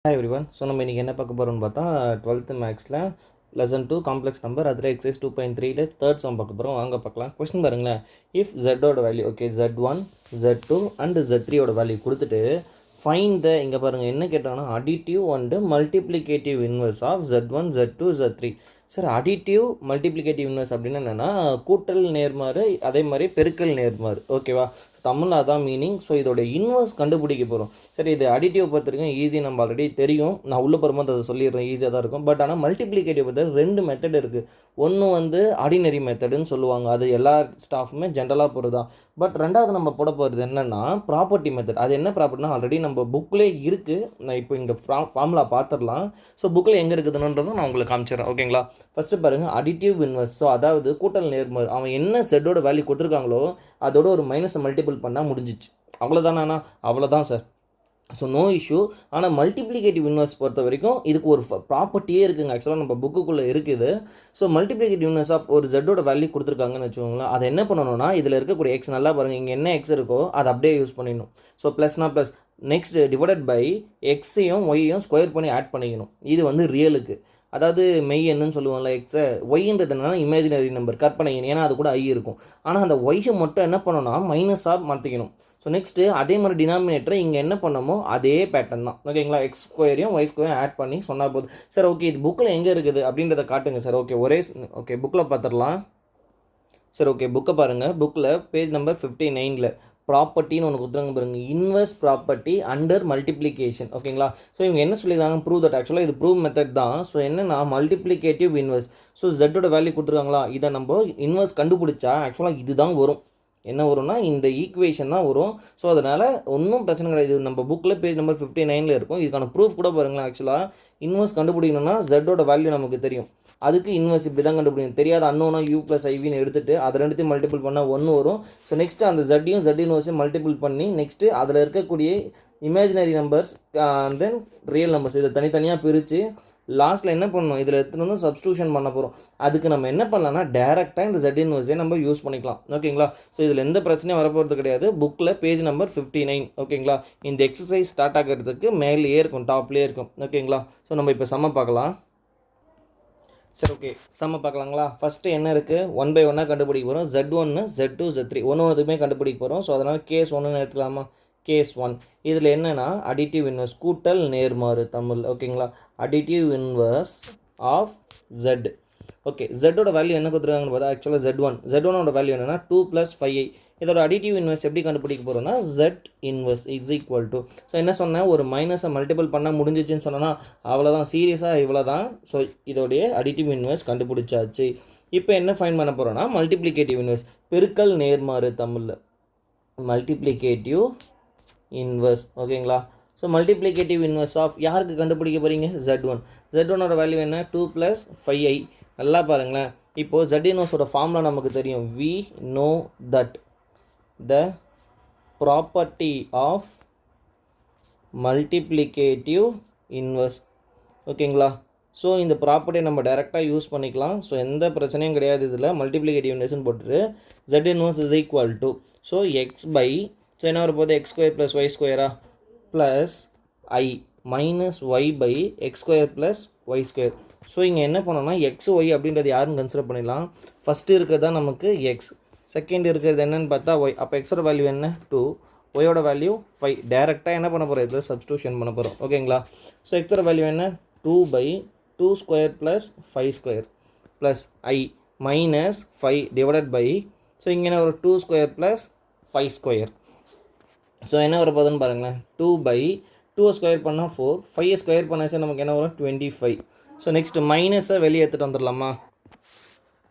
Hi everyone. So நம்ம இன்னைக்கு என்ன பார்க்க போறோம்னு பார்த்தா 12th மேக்ஸில் லெசன் 2 காம்ப்ளெக்ஸ் நம்பர் அதில் எக்ஸைஸ் 2.3ல தேர்ட் சம் பார்க்க போகிறோம். வாங்க பார்க்கலாம். கொஸ்டின் பாருங்களேன். இஃப் ஜெட்டோட value okay Z1 Z2 and Z3யோட வேல்யூ கொடுத்துட்டு ஃபைண்ட் த இங்கே பாருங்கள் என்ன கேட்டாங்கன்னா additive and multiplicative inverse of Z1 Z2 Z3. Sir additive multiplicative inverse அப்படின்னு என்னென்னா கூட்டல் நேர்மாறு அதே மாதிரி பெருக்கல் நேர்மாறு ஓகேவா. தமிழ் அதான் மீனிங். ஸோ இதோட இன்வர்ஸ் கண்டுபிடிக்க போகிறோம். சரி, இது அடிட்டிவ் பொறுத்த வரைக்கும் ஈஸி, நம்ம ஆல்ரெடி தெரியும். நான் உள்ள போகும்போது அதை சொல்லிடுறேன், ஈஸியாக தான் இருக்கும். பட் ஆனால் மல்டிப்ளிகேட்டிவ் பொறுத்த ரெண்டு மெத்தட் இருக்குது. ஒன்று வந்து ஆர்டினரி மெத்தடுன்னு சொல்லுவாங்க, அது எல்லா ஸ்டாஃபுமே ஜென்ரலாக போகிறது தான். பட் ரெண்டாவது நம்ம போட போகிறது என்னென்னா ப்ராப்பர்ட்டி மெத்தட். அது என்ன ப்ராப்பர்ட்டினா ஆல்ரெடி நம்ம புக்கிலே இருக்குது. நான் இப்போ இங்கே ஃபார்முலா பார்த்துடலாம். ஸோ புக்கில் எங்கே இருக்குதுன்றதும் நான் உங்களுக்கு காமிச்சிடறேன் ஓகேங்களா. ஃபஸ்ட்டு பாருங்கள் அடிட்டிவ் இன்வர்ஸ். ஸோ அதாவது கூட்டல் நேர்மாறு, அவன் என்ன செட்டோட வேல்யூ கொடுத்துருக்காங்களோ அதோட ஒரு மைனஸை மல்டிபிள் பண்ணால் முடிஞ்சிச்சு. அவ்வளோதானா? அவ்வளோதான் சார். So no issue. ஆனால் மல்டிப்ளிகேட்டிவ் இன்வர்ஸ் பொறுத்த வரைக்கும் இதுக்கு ஒரு ப்ராப்பர்ட்டியே இருக்குங்க. ஆக்சுவலாக நம்ம புக்குக்குள்ளே இருக்குது. ஸோ மல்டிப்ளிகேட்டிவ் இன்வர்ஸ் ஆஃப் ஒரு ஜெட்டோட வேல்யூ கொடுத்துருக்காங்கன்னு வச்சுக்கோங்களேன். அதை என்ன பண்ணணும்னா இதில் இருக்கக்கூடிய எக்ஸ் நல்லா பாருங்கள், இங்கே என்ன எக்ஸ் இருக்கோ அதை அப்படியே யூஸ் பண்ணிடணும். ஸோ ப்ளஸ்னா ப்ளஸ், நெக்ஸ்ட் டிவைடட் பை எக்ஸையும் ஒய்யையும் ஸ்கொயர் பண்ணி ஆட் பண்ணிக்கணும். இது வந்து ரியலுக்கு, அதாவது மெய் என்னன்னு சொல்லுவாங்கள்ல எக்ஸை. ஒய்ன்றது என்னன்னா இமேஜினரி நம்பர், கற்பனை, ஏன்னா அது கூட ஐ இருக்கும். ஆனால் அந்த ஒய்யை மட்டும் என்ன பண்ணணும்னா மைனஸாக மாற்றிக்கணும். ஸோ நெக்ஸ்ட்டு அதே மாதிரி டினாமினேட்டரை இங்கே என்ன பண்ணமோ அதே பேட்டர்ன் தான் ஓகேங்களா. எக்ஸ் ஸ்கொயரையும் ஒய் ஸ்கொயரையும் ஆட் பண்ணி சொன்னால் போதும் சார். ஓகே, இது புக்கில் எங்கே இருக்குது அப்படின்றத காட்டுங்க சார். ஓகே ஓகே புக்கில் பார்த்துடலாம் சார். ஓகே புக்கை பாருங்கள். புக்கில் பேஜ் நம்பர் 59ல் ப்ராப்பர்ட்டின்னு ஒன்று கொடுத்துருங்க பாருங்க, இன்வெர்ஸ் ப்ராப்பர்ட்டி அண்டர் மல்டிப்ளிகேஷன் ஓகேங்களா. ஸோ இவங்க என்ன சொல்லியிருக்காங்க, ப்ரூவ் தட். ஆக்சுவலாக இது ப்ரூவ் மெத்தட் தான். ஸோ என்னன்னா மல்டிப்ளிகேட்டிவ் இன்வெர்ஸ். ஸோ ஜெட்டோட வேல்யூ கொடுத்துருக்காங்களா, இதை நம்ம இன்வெர்ஸ் கண்டுபிடிச்சா ஆக்சுவலாக இதுதான் வரும். என்ன வரும்னா இந்த ஈக்குவேஷன் தான் வரும். ஸோ அதனால் ஒன்றும் பிரச்சனை கிடையாது. இது நம்ம புக்கில் பேஜ் நம்பர் 59ல் இருக்கும். இதுக்கான ப்ரூஃப் கூட பாருங்களேன். ஆக்சுவலாக இன்வெர்ஸ் கண்டுபிடிக்கணும்னா ஜெட்டோட வேல்யூ நமக்கு தெரியும், அதுக்கு இன்வெர்ஸ் இப்படி தான் கண்டுபிடிக்கணும். தெரியாத அன்னோனா யூ ப்ளஸ் ஐவின்னு எடுத்துகிட்டு அதை ரெண்டுத்தையும் மல்டிபிள் பண்ணால் ஒன்று வரும். ஸோ நெக்ஸ்ட்டு அந்த ஜெட்டையும் ஜெட் இன்வெர்ஸையும் மல்டிபிள் பண்ணி நெக்ஸ்ட்டு அதில் இருக்கக்கூடிய இமேஜினரி நம்பர்ஸ் தென் ரியல் நம்பர்ஸ் இதை தனித்தனியாக பிரித்து லாஸ்ட்டில் என்ன பண்ணணும், இதில் எடுத்துகிட்டு வந்து சப்ஸ்டியூஷன் பண்ண போகிறோம். அதுக்கு நம்ம என்ன பண்ணலாம்னா டேரெக்டாக இந்த ஜெட் இன்வெர்ஸே நம்ம யூஸ் பண்ணிக்கலாம் ஓகேங்களா. ஸோ இதில் எந்த பிரச்சனையும் வரப்போகிறது கிடையாது. புக்கில் பேஜ் நம்பர் 59 ஓகேங்களா. இந்த எக்ஸசைஸ் ஸ்டார்ட் ஆகிறதுக்கு மேலேயே இருக்கும், டாப்லேயே இருக்கும் ஓகேங்களா. ஸோ நம்ம இப்போ சம்ம பார்க்கலாம். சரி ஓகே சம்ம பார்க்கலாங்களா. ஃபஸ்ட்டு என்ன இருக்குது, 1 by 1 கண்டுபிடிக்க போகிறோம். Z1 Z2 Z3 ஒன்றுமே கண்டுபிடிக்க போகிறோம். ஸோ அதனால் கேஸ் 1 எடுத்துக்கலாமா. கேஸ் 1 இதில் என்னென்னா அடிட்டிவ் இன்வர்ஸ், கூட்டல் நேர்மாறு தமிழ் ஓகேங்களா. Additive inverse of Z. Okay ஜெட்டோட வேல்யூ என்ன கொடுத்துருக்காங்கன்னு பார்த்தா ஆக்சுவலாக Z1ஓட வேல்யூ என்னென்னா 2 + 5i. இதோட அடிட்டிவ் இன்வர்ஸ் எப்படி கண்டுபிடிக்க போகிறோம்னா Z inverse is equal to, so என்ன சொன்னேன், ஒரு மைனஸை மல்டிபிள் பண்ணால் முடிஞ்சிச்சுன்னு சொன்னோன்னா அவ்வளோதான், சீரியஸாக இவ்வளோ தான். ஸோ இதோடைய அடிட்டிவ் இன்வர்ஸ் கண்டுபிடிச்சாச்சு. இப்போ என்ன ஃபைன் பண்ண போகிறோன்னா மல்டிப்ளிகேட்டிவ் இன்வர்ஸ், பெருக்கல் நேர்மாறு தமிழில் மல்டிப்ளிகேட்டிவ் இன்வர்ஸ் ஓகேங்களா. ஸோ மல்டிப்ளிகேட்டிவ் இன்வர்ஸ் ஆஃப் யாருக்கு கண்டுபிடிக்க போகிறீங்க, Z1ஓட வேல்யூ என்ன 2 + 5i. நல்லா பாருங்களேன். இப்போது Z இன்வர்ஸோட ஃபார்முலா நமக்கு தெரியும். we know that the property of multiplicative inverse ஓகேங்களா. ஸோ இந்த ப்ராப்பர்ட்டியை நம்ம டேரெக்டாக யூஸ் பண்ணிக்கலாம். ஸோ எந்த பிரச்சனையும் கிடையாது. இதில் மல்டிப்ளிகேட்டிவ் இன்வர்ஸ்னு போட்டுட்டு Z inverse is equal to, so x by, so என்ன வரப்போகுது x² + y² plus i minus y by x² + y². So இங்கே என்ன பண்ணோம்னா எக்ஸ் ஒய் அப்படின்றது யாருன்னு கன்சிடர் பண்ணிடலாம். ஃபஸ்ட்டு இருக்கிறது தான் நமக்கு எக்ஸ், செகண்ட் இருக்கிறது என்னன்னு பார்த்தா ஒய். அப்போ எக்ஸோட வேல்யூ என்ன 2, ஒயோட வேல்யூ 5. டேரெக்டாக என்ன பண்ண போகிறோம், இதில் சப்ஸ்டியூஷன் பண்ண போகிறோம் ஓகேங்களா. ஸோ எக்ஸோட வேல்யூ என்ன 2/2² + 5² plus i minus 5 divided by, so இங்கே என்ன ஒரு 2² + 5². ஸோ என்ன வர போகுதுன்னு பாருங்களேன், 2/2 ஸ்கொயர் பண்ணால் 4, 5 ஸ்கொயர் பண்ணாச்சு நமக்கு என்ன வரும் 25. ஸோ நெக்ஸ்ட்டு மைனஸை வெளியே எடுத்துகிட்டு வந்துடலாமா.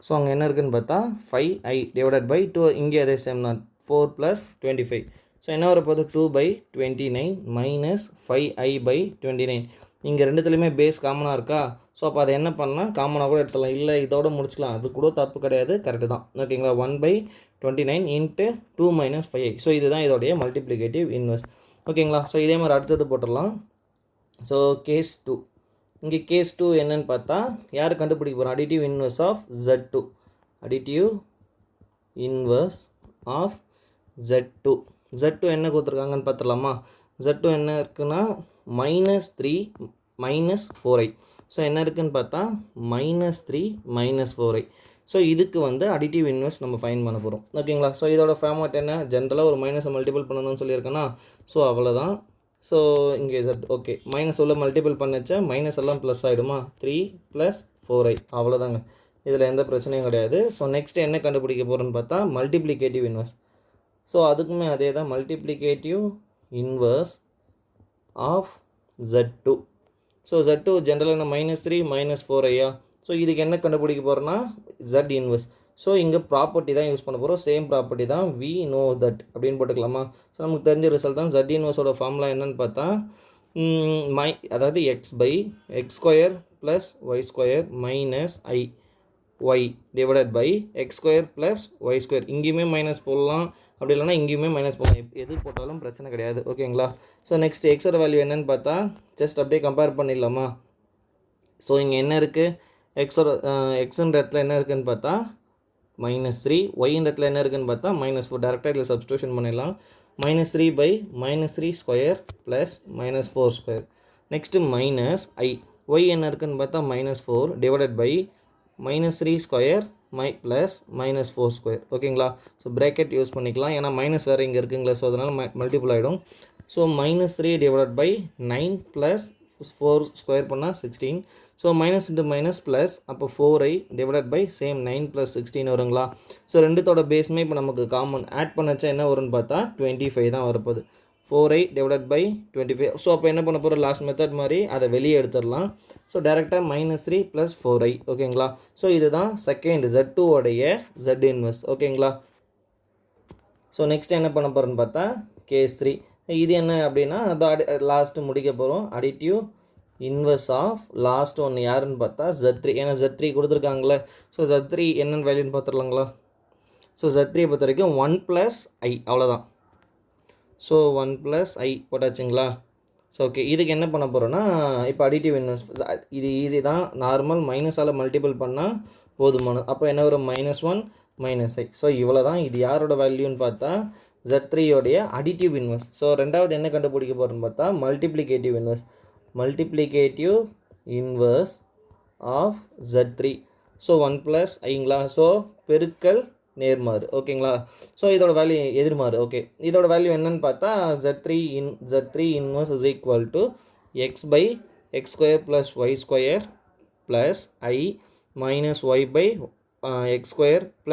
ஸோ அங்கே என்ன இருக்குதுன்னு பார்த்தா 5i டிவைடட் பை 2, இங்கே அதே சேம் தான் 4 + 25. ஸோ என்ன வரப்போகுது 2/29 மைனஸ் 5i/29. இங்கே ரெண்டுத்துலேயுமே பேஸ் காமனாக இருக்கா. ஸோ அப்போ அதை என்ன பண்ணலாம், காமனாக கூட எடுத்துடலாம், இல்லை இதோட முடிச்சுக்கலாம், அது கூட தப்பு கிடையாது, கரெக்டு தான் ஓகேங்களா. 1/29 × 2 - 5i. ஸோ இதுதான் இதோடைய மல்டிப்ளிகேட்டிவ் இன்வர்ஸ் ஓகேங்களா. ஸோ இதே மாதிரி அடுத்தது போட்டுடலாம். ஸோ கேஸ் 2, இங்கே கேஸ் 2 என்னன்னு பார்த்தா யார் கண்டுபிடிக்க போகிறோம், additive inverse of Z2. Additive inverse of Z2 என்ன கொடுத்துருக்காங்கன்னு பார்த்துடலாமா. Z2 என்ன இருக்குன்னா -3 -4i. ஸோ என்ன இருக்குன்னு பார்த்தா -3 -4i. ஸோ இதுக்கு வந்து அடிட்டிவ் இன்வெர்ஸ் நம்ம ஃபைன் பண்ண போகிறோம். ஓகேங்களா? ஸோ இதோட ஃபார்மேட் என்ன, ஜென்ரலாக ஒரு மைனஸை மல்டிபிள் பண்ணணும்னு சொல்லியிருக்கேன்னா, ஸோ அவ்வளோதான். ஸோ இங்கே Z ஓகே மைனஸ் உள்ள மல்டிபிள் பண்ணிச்சா மைனஸ் எல்லாம் ப்ளஸ் ஆகிடுமா, 3 + 4i அவ்வளோதாங்க. இதில் எந்த பிரச்சனையும் கிடையாது. ஸோ நெக்ஸ்ட் என்ன கண்டுபிடிக்க போகிறோன்னு பார்த்தா மல்டிப்ளிகேட்டிவ் இன்வெர்ஸ். ஸோ அதுக்குமே அதே தான், multiplicative inverse of Z2. So Z2 ஜென்ரலாக என்ன -3 -4i. ஸோ இதுக்கு என்ன கண்டுபிடிக்க போகிறோன்னா Z இன்வெர்ஸ். ஸோ இங்கே ப்ராப்பர்ட்டி தான் யூஸ் பண்ண போகிறோம், சேம் ப்ராப்பர்ட்டி தான், வி நோ தட் அப்படின்னு போட்டுக்கலாமா. ஸோ நமக்கு தெரிஞ்ச ரிசல்ட் தான். Z இன்வெர்ஸோட ஃபார்முலா என்னன்னு பார்த்தா அதாவது x² + y² - y divided by x² + y². இங்கேயுமே மைனஸ் போடலாம், அப்படி இல்லைனா இங்கேயுமே மைனஸ் போடலாம், எது போட்டாலும் பிரச்சனை கிடையாது. ஓகேங்களா? ஸோ நெக்ஸ்ட் எக்ஸோட வேல்யூ என்னன்னு பார்த்தா ஜஸ்ட் அப்படியே கம்பேர் பண்ணிடலாமா. ஸோ இங்கே என்ன இருக்குது, எக்ஸுன்ற இடத்துல என்ன இருக்குதுன்னு பார்த்தா -3, ஒய்ன்ற இடத்துல என்ன இருக்குதுன்னு பார்த்தா -4. டேரெக்டாக இதில் சப்ஸ்டியூஷன் பண்ணிடலாம். -3 / -3² + -4². Next -i. ஒய் என்ன இருக்குதுன்னு பார்த்தா -4 டிவைடட் பை -3² + -4². ஓகேங்களா? ஸோ ப்ராக்கெட் யூஸ் பண்ணிக்கலாம், ஏன்னா மைனஸ் வேறு இங்கே இருக்குங்களா, ஸோ அதனால் மல்டிபிள் ஆகிடும். ஸோ -3 டிவைடட் பை 9 + 4² பண்ணால் 16. So minus into minus plus, அப்போ 4i டிவைடட் பை சேம் 9 + 16 வருங்களா. ஸோ ரெண்டுத்தோட பேஸுமே இப்போ நமக்கு காமன் ஆட் பண்ணச்சா என்ன வரும்னு பார்த்தா 25 தான் வரப்போகுது. 4i divided by 25. ஸோ அப்போ என்ன பண்ண போகிறோம், லாஸ்ட் மெத்தட் மாதிரி அதை வெளியே எடுத்துடலாம். ஸோ டேரெக்டாக -3 + 4i. ஓகேங்களா? ஸோ இதுதான் செகண்ட் Z2 உடைய Z இன்வெர்ஸ். ஓகேங்களா? ஸோ நெக்ஸ்ட் என்ன பண்ண போகிறோன்னு பார்த்தா கேஸ் 3. இது என்ன அப்படின்னா அது லாஸ்ட்டு முடிக்க போகிறோம். அடிட்டிவ் இன்வெர்ஸ் ஆஃப் லாஸ்ட் ஒன்று யாருன்னு பார்த்தா Z3. ஏன்னா Z3 கொடுத்துருக்காங்களே. ஸோ Z3 என்னென்னு வேல்யூன்னு பார்த்துடலாங்களா. ஸோ Z3 பொறுத்த வரைக்கும் 1 + i அவ்வளோதான். So 1 + i போட்டாச்சுங்களா. ஸோ ஓகே, இதுக்கு என்ன பண்ண போகிறோன்னா இப்போ அடிட்டிவ் இன்வெர்ஸ் இது ஈஸி தான், நார்மல் மைனஸால் மல்டிபிள் பண்ணால் போதுமானது. அப்போ என்ன வரும், -1 - i. ஸோ இவ்வளோ தான். இது யாரோட வேல்யூன்னு பார்த்தா Z3 உடைய அடிட்டிவ் இன்வெர்ஸ். ஸோ ரெண்டாவது என்ன கண்டுபிடிக்க போகிறோன்னு பார்த்தா multiplicative inverse. Multiplicative inverse of Z3. So 1 + iங்களா. ஸோ பெருக்கல் நேர்மாறு. ஓகேங்களா? ஸோ இதோட வேல்யூ எதிர்மாறு. ஓகே, இதோட வேல்யூ என்னன்னு பார்த்தா Z3 inverse is equal to x/x² + y² + i - y/x²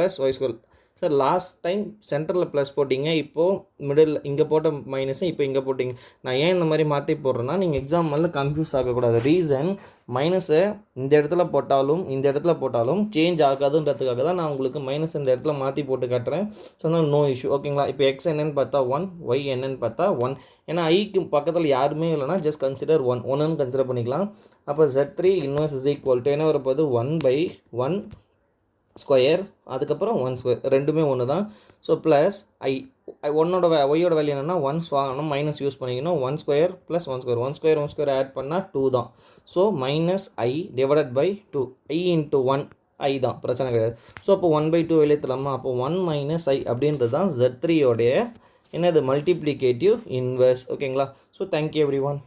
+ y². Sir last time சென்டரில் ப்ளஸ் போட்டிங்க, இப்போது மிடில் இங்கே போட்ட மைனஸை இப்போ இங்கே போட்டிங்க. நான் ஏன் இந்த மாதிரி மாற்றி போடுறேன்னா நீங்கள் எக்ஸாம் மேலே கன்ஃபியூஸ் ஆகக்கூடாது. ரீசன் மைனஸை இந்த இடத்துல போட்டாலும் சேஞ்ச் ஆகாதுன்றதுக்காக தான் நான் உங்களுக்கு மைனஸ் இந்த இடத்துல மாற்றி போட்டு காட்டுறேன். ஸோ அதனால் நோ இஷ்யூ. ஓகேங்களா? இப்போ எக்ஸ் என்னன்னு பார்த்தா 1, ஒய் என்னன்னு பார்த்தா 1. ஏன்னா ஐக்கு பக்கத்தில் யாருமே இல்லைனா ஜஸ்ட் கன்சிடர் 1ன்னு கன்சிடர் பண்ணிக்கலாம். அப்போ Z3 inverse is equal to என்ன வரப்போகுது, 1/1 ஸ்கொயர், அதுக்கப்புறம் 1² ரெண்டுமே ஒன்று தான். ஸோ ப்ளஸ் ஒய்யோட வேல்யூ என்னென்னா 1. ஸோ ஆனால் மைனஸ் யூஸ் பண்ணிக்கணும். 1² + 1² ஆட் பண்ணால் 2 தான். So -i divided by 2, i × 1 i தான், பிரச்சனை கிடையாது. ஸோ அப்போ 1/2 எழுத்தலாமா. அப்போ 1 - i அப்படின்றது தான் Z3 உடைய என்னது மல்டிப்ளிகேட்டிவ் இன்வெர்ஸ். ஓகேங்களா? So thank you every one.